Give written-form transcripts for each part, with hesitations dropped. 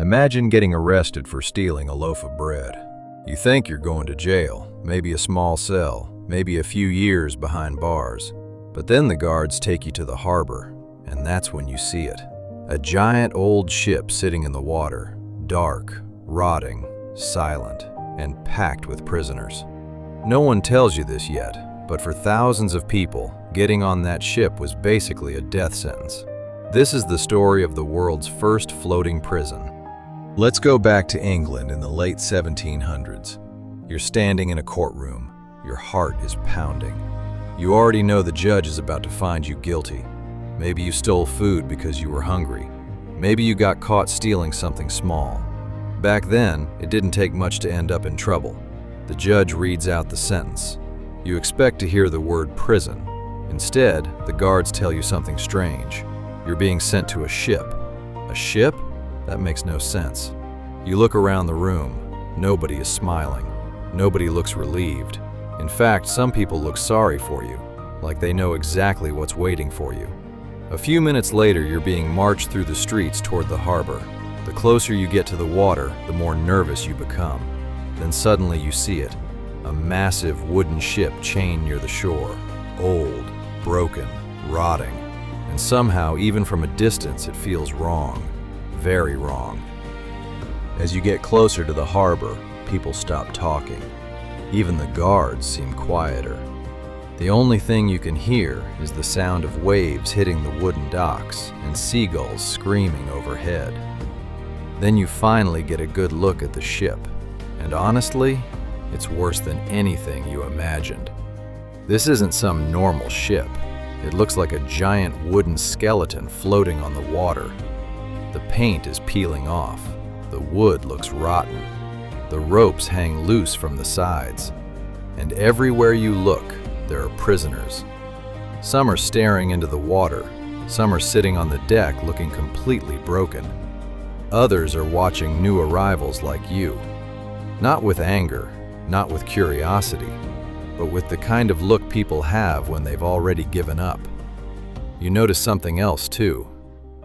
Imagine getting arrested for stealing a loaf of bread. You think you're going to jail, maybe a small cell, maybe a few years behind bars. But then the guards take you to the harbor, and that's when you see it. A giant old ship sitting in the water, dark, rotting, silent, and packed with prisoners. No one tells you this yet, but for thousands of people, getting on that ship was basically a death sentence. This is the story of the world's first floating prison. Let's go back to England in the late 1700s. You're standing in a courtroom. Your heart is pounding. You already know the judge is about to find you guilty. Maybe you stole food because you were hungry. Maybe you got caught stealing something small. Back then, it didn't take much to end up in trouble. The judge reads out the sentence. You expect to hear the word prison. Instead, the guards tell you something strange. You're being sent to a ship. A ship? That makes no sense. You look around the room. Nobody is smiling. Nobody looks relieved. In fact, some people look sorry for you, like they know exactly what's waiting for you. A few minutes later, you're being marched through the streets toward the harbor. The closer you get to the water, the more nervous you become. Then suddenly you see it, a massive wooden ship chained near the shore, old, broken, rotting, and somehow, even from a distance, it feels wrong. Very wrong. As you get closer to the harbor, people stop talking. Even the guards seem quieter. The only thing you can hear is the sound of waves hitting the wooden docks and seagulls screaming overhead. Then you finally get a good look at the ship, and honestly, it's worse than anything you imagined. This isn't some normal ship. It looks like a giant wooden skeleton floating on the water. The paint is peeling off. The wood looks rotten. The ropes hang loose from the sides. And everywhere you look, there are prisoners. Some are staring into the water. Some are sitting on the deck looking completely broken. Others are watching new arrivals like you. Not with anger, not with curiosity, but with the kind of look people have when they've already given up. You notice something else too.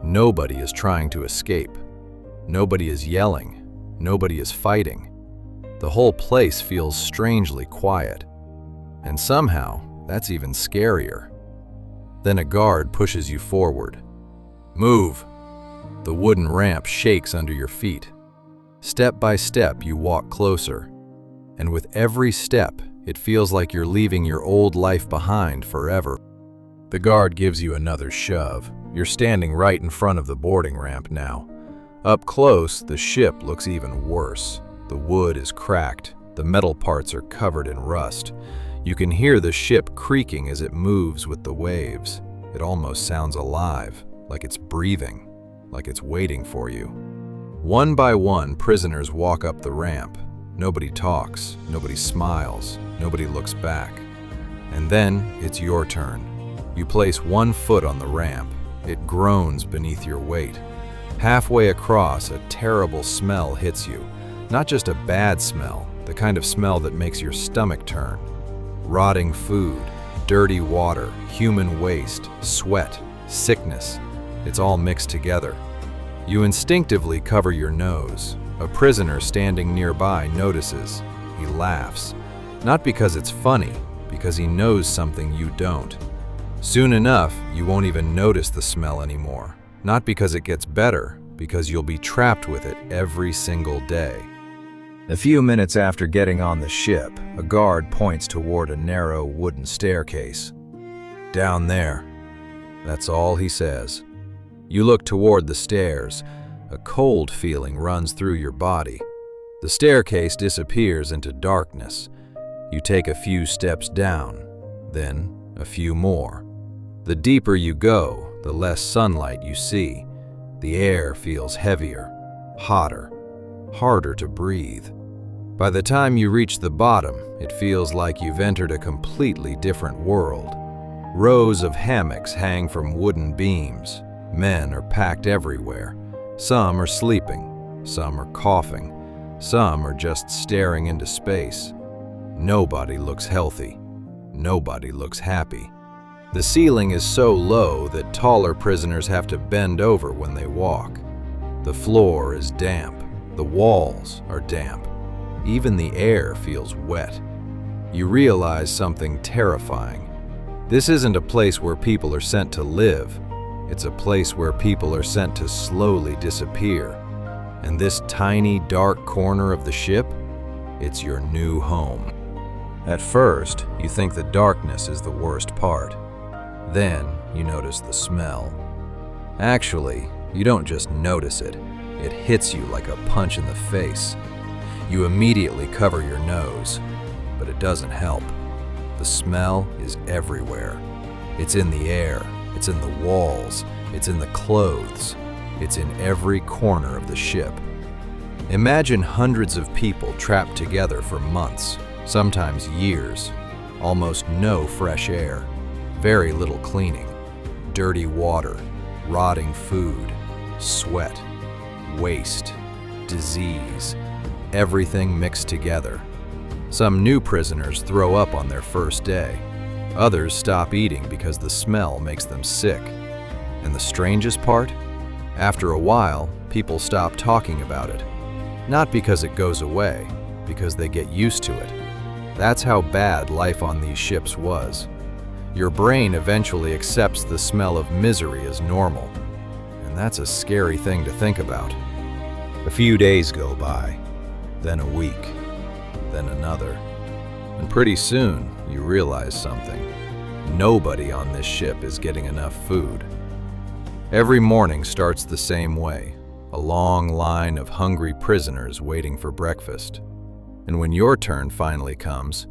Nobody is trying to escape. Nobody is yelling. Nobody is fighting. The whole place feels strangely quiet. And somehow, that's even scarier. Then a guard pushes you forward. Move! The wooden ramp shakes under your feet. Step by step, you walk closer. And with every step, it feels like you're leaving your old life behind forever. The guard gives you another shove. You're standing right in front of the boarding ramp now. Up close, the ship looks even worse. The wood is cracked. The metal parts are covered in rust. You can hear the ship creaking as it moves with the waves. It almost sounds alive, like it's breathing, like it's waiting for you. One by one, prisoners walk up the ramp. Nobody talks, nobody smiles, nobody looks back. And then it's your turn. You place one foot on the ramp. It groans beneath your weight. Halfway across, a terrible smell hits you. Not just a bad smell, the kind of smell that makes your stomach turn. Rotting food, dirty water, human waste, sweat, sickness. It's all mixed together. You instinctively cover your nose. A prisoner standing nearby notices. He laughs. Not because it's funny, because he knows something you don't. Soon enough, you won't even notice the smell anymore. Not because it gets better, because you'll be trapped with it every single day. A few minutes after getting on the ship, a guard points toward a narrow wooden staircase. Down there. That's all he says. You look toward the stairs. A cold feeling runs through your body. The staircase disappears into darkness. You take a few steps down, then a few more. The deeper you go, the less sunlight you see. The air feels heavier, hotter, harder to breathe. By the time you reach the bottom, it feels like you've entered a completely different world. Rows of hammocks hang from wooden beams. Men are packed everywhere. Some are sleeping, some are coughing, some are just staring into space. Nobody looks healthy. Nobody looks happy. The ceiling is so low that taller prisoners have to bend over when they walk. The floor is damp. The walls are damp. Even the air feels wet. You realize something terrifying. This isn't a place where people are sent to live. It's a place where people are sent to slowly disappear. And this tiny, dark corner of the ship, it's your new home. At first, you think the darkness is the worst part. Then, you notice the smell. Actually, you don't just notice it. It hits you like a punch in the face. You immediately cover your nose, but it doesn't help. The smell is everywhere. It's in the air, it's in the walls, it's in the clothes, it's in every corner of the ship. Imagine hundreds of people trapped together for months, sometimes years. Almost no fresh air, very little cleaning, dirty water, rotting food, sweat, waste, disease, everything mixed together. Some new prisoners throw up on their first day. Others stop eating because the smell makes them sick. And the strangest part? After a while, people stop talking about it. Not because it goes away, because they get used to it. That's how bad life on these ships was. Your brain eventually accepts the smell of misery as normal. And that's a scary thing to think about. A few days go by, then a week, then another. And pretty soon, you realize something. Nobody on this ship is getting enough food. Every morning starts the same way, a long line of hungry prisoners waiting for breakfast. And when your turn finally comes,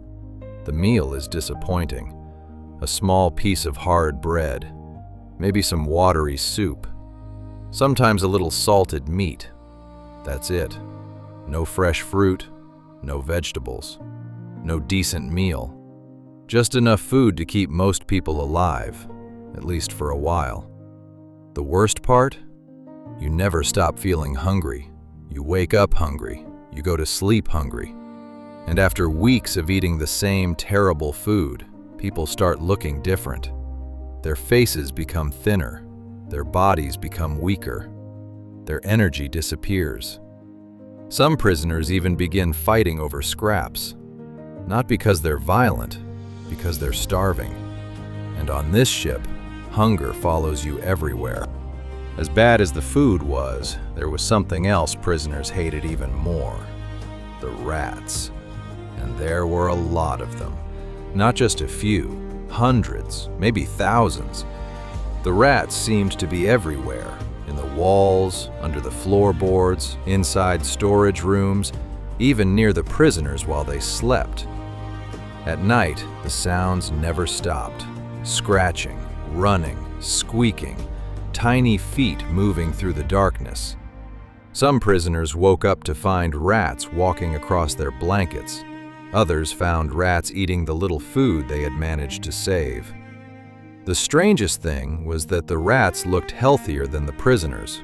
the meal is disappointing. A small piece of hard bread, maybe some watery soup, sometimes a little salted meat. That's it. No fresh fruit, no vegetables, no decent meal. Just enough food to keep most people alive, at least for a while. The worst part? You never stop feeling hungry. You wake up hungry. You go to sleep hungry. And after weeks of eating the same terrible food, people start looking different. Their faces become thinner. Their bodies become weaker. Their energy disappears. Some prisoners even begin fighting over scraps. Not because they're violent, because they're starving. And on this ship, hunger follows you everywhere. As bad as the food was, there was something else prisoners hated even more. The rats. And there were a lot of them. Not just a few, hundreds, maybe thousands. The rats seemed to be everywhere, in the walls, under the floorboards, inside storage rooms, even near the prisoners while they slept. At night, the sounds never stopped. Scratching, running, squeaking, tiny feet moving through the darkness. Some prisoners woke up to find rats walking across their blankets. Others found rats eating the little food they had managed to save. The strangest thing was that the rats looked healthier than the prisoners.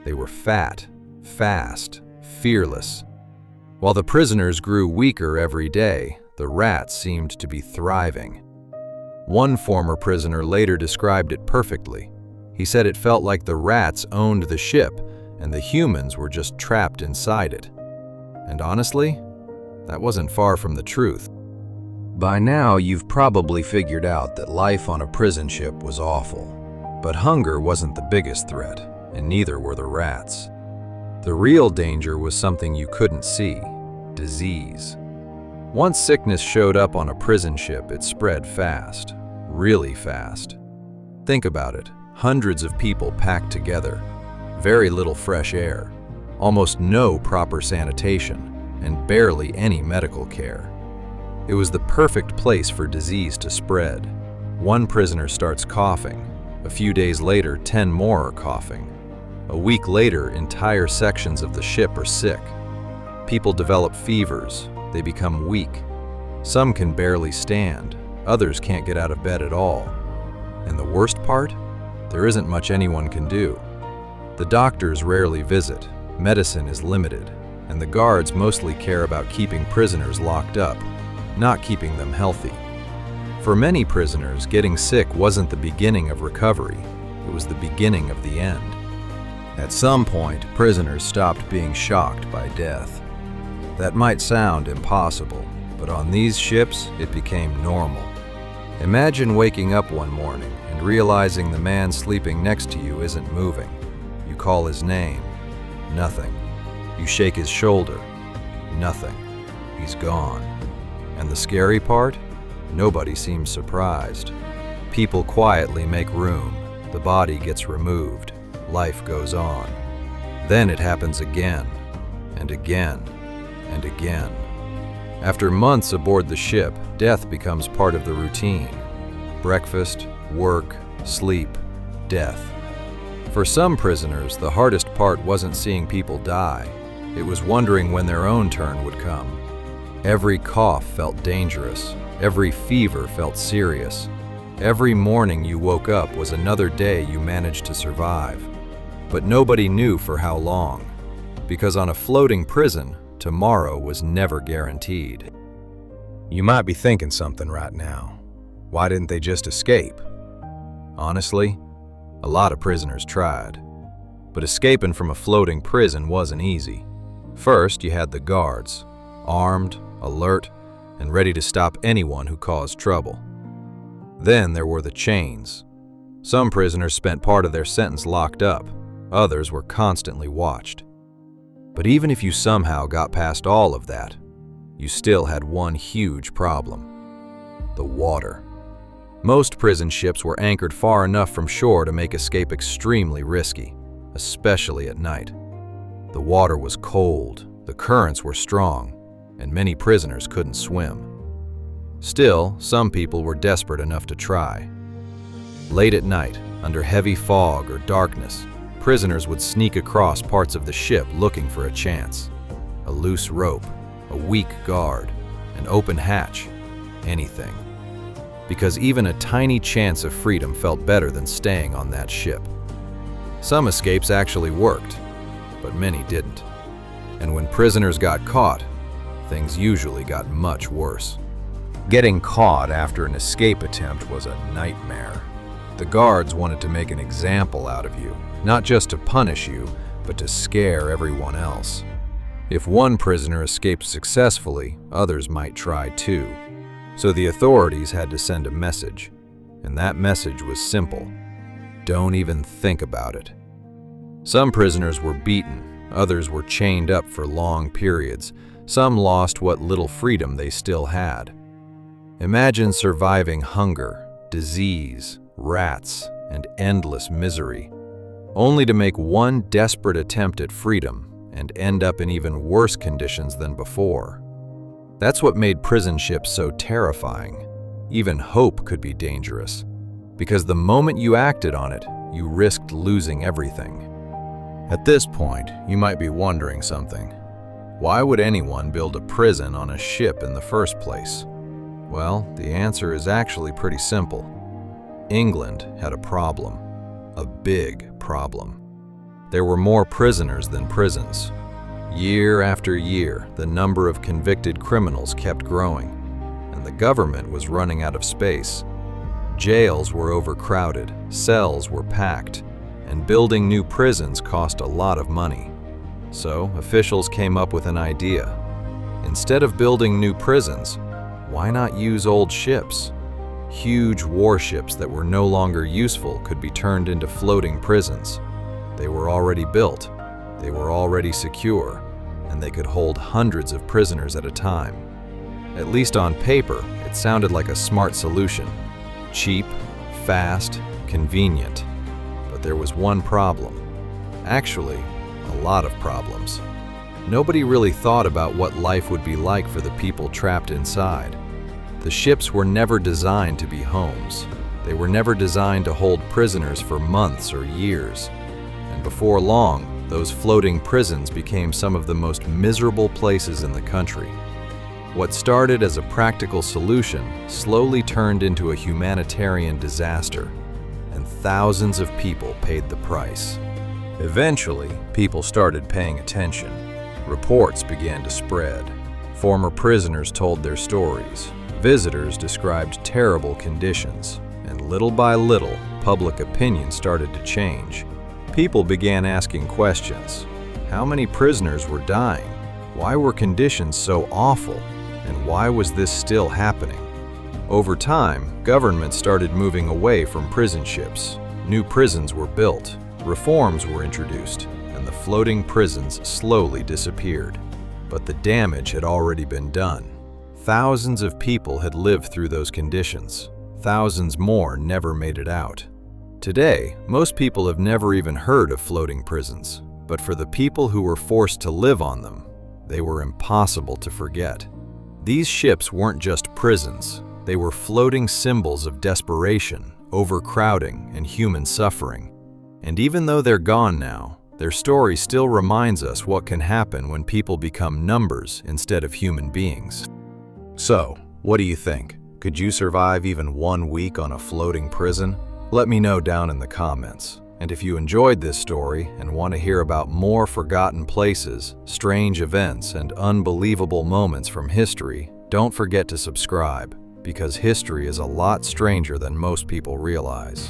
They were fat, fast, fearless. While the prisoners grew weaker every day, the rats seemed to be thriving. One former prisoner later described it perfectly. He said it felt like the rats owned the ship and the humans were just trapped inside it. And honestly, that wasn't far from the truth. By now, you've probably figured out that life on a prison ship was awful. But hunger wasn't the biggest threat, and neither were the rats. The real danger was something you couldn't see: disease. Once sickness showed up on a prison ship, it spread fast, really fast. Think about it, hundreds of people packed together, very little fresh air, almost no proper sanitation, and barely any medical care. It was the perfect place for disease to spread. One prisoner starts coughing. A few days later, 10 more are coughing. A week later, entire sections of the ship are sick. People develop fevers. They become weak. Some can barely stand. Others can't get out of bed at all. And the worst part? There isn't much anyone can do. The doctors rarely visit. Medicine is limited. And the guards mostly care about keeping prisoners locked up, not keeping them healthy. For many prisoners, getting sick wasn't the beginning of recovery, it was the beginning of the end. At some point, prisoners stopped being shocked by death. That might sound impossible, but on these ships, it became normal. Imagine waking up one morning and realizing the man sleeping next to you isn't moving. You call his name, nothing. You shake his shoulder, nothing. He's gone. And the scary part? Nobody seems surprised. People quietly make room. The body gets removed. Life goes on. Then it happens again, and again, and again. After months aboard the ship, death becomes part of the routine. Breakfast, work, sleep, death. For some prisoners, the hardest part wasn't seeing people die. It was wondering when their own turn would come. Every cough felt dangerous. Every fever felt serious. Every morning you woke up was another day you managed to survive. But nobody knew for how long, because on a floating prison, tomorrow was never guaranteed. You might be thinking something right now. Why didn't they just escape? Honestly, a lot of prisoners tried. But escaping from a floating prison wasn't easy. First, you had the guards, armed, alert, and ready to stop anyone who caused trouble. Then there were the chains. Some prisoners spent part of their sentence locked up. Others were constantly watched. But even if you somehow got past all of that, you still had one huge problem: the water. Most prison ships were anchored far enough from shore to make escape extremely risky, especially at night. The water was cold, the currents were strong, and many prisoners couldn't swim. Still, some people were desperate enough to try. Late at night, under heavy fog or darkness, prisoners would sneak across parts of the ship looking for a chance. A loose rope, a weak guard, an open hatch, anything. Because even a tiny chance of freedom felt better than staying on that ship. Some escapes actually worked, but many didn't. And when prisoners got caught, things usually got much worse. Getting caught after an escape attempt was a nightmare. The guards wanted to make an example out of you, not just to punish you, but to scare everyone else. If one prisoner escaped successfully, others might try too. So the authorities had to send a message, and that message was simple: don't even think about it. Some prisoners were beaten, others were chained up for long periods, some lost what little freedom they still had. Imagine surviving hunger, disease, rats, and endless misery, only to make one desperate attempt at freedom and end up in even worse conditions than before. That's what made prison ships so terrifying. Even hope could be dangerous, because the moment you acted on it, you risked losing everything. At this point, you might be wondering something. Why would anyone build a prison on a ship in the first place? Well, the answer is actually pretty simple. England had a problem, a big problem. There were more prisoners than prisons. Year after year, the number of convicted criminals kept growing, and the government was running out of space. Jails were overcrowded, cells were packed, and building new prisons cost a lot of money. So officials came up with an idea. Instead of building new prisons, why not use old ships? Huge warships that were no longer useful could be turned into floating prisons. They were already built, they were already secure, and they could hold hundreds of prisoners at a time. At least on paper, it sounded like a smart solution. Cheap, fast, convenient. But there was one problem. Actually, a lot of problems. Nobody really thought about what life would be like for the people trapped inside. The ships were never designed to be homes. They were never designed to hold prisoners for months or years. And before long, those floating prisons became some of the most miserable places in the country. What started as a practical solution slowly turned into a humanitarian disaster, and thousands of people paid the price. Eventually, people started paying attention. Reports began to spread. Former prisoners told their stories. Visitors described terrible conditions, and little by little, public opinion started to change. People began asking questions. How many prisoners were dying? Why were conditions so awful? And why was this still happening? Over time, governments started moving away from prison ships. New prisons were built, reforms were introduced, and the floating prisons slowly disappeared. But the damage had already been done. Thousands of people had lived through those conditions. Thousands more never made it out. Today, most people have never even heard of floating prisons, but for the people who were forced to live on them, they were impossible to forget. These ships weren't just prisons, they were floating symbols of desperation, overcrowding, and human suffering. And even though they're gone now, their story still reminds us what can happen when people become numbers instead of human beings. So, what do you think? Could you survive even 1 week on a floating prison? Let me know down in the comments. And if you enjoyed this story and want to hear about more forgotten places, strange events, and unbelievable moments from history, don't forget to subscribe, because history is a lot stranger than most people realize.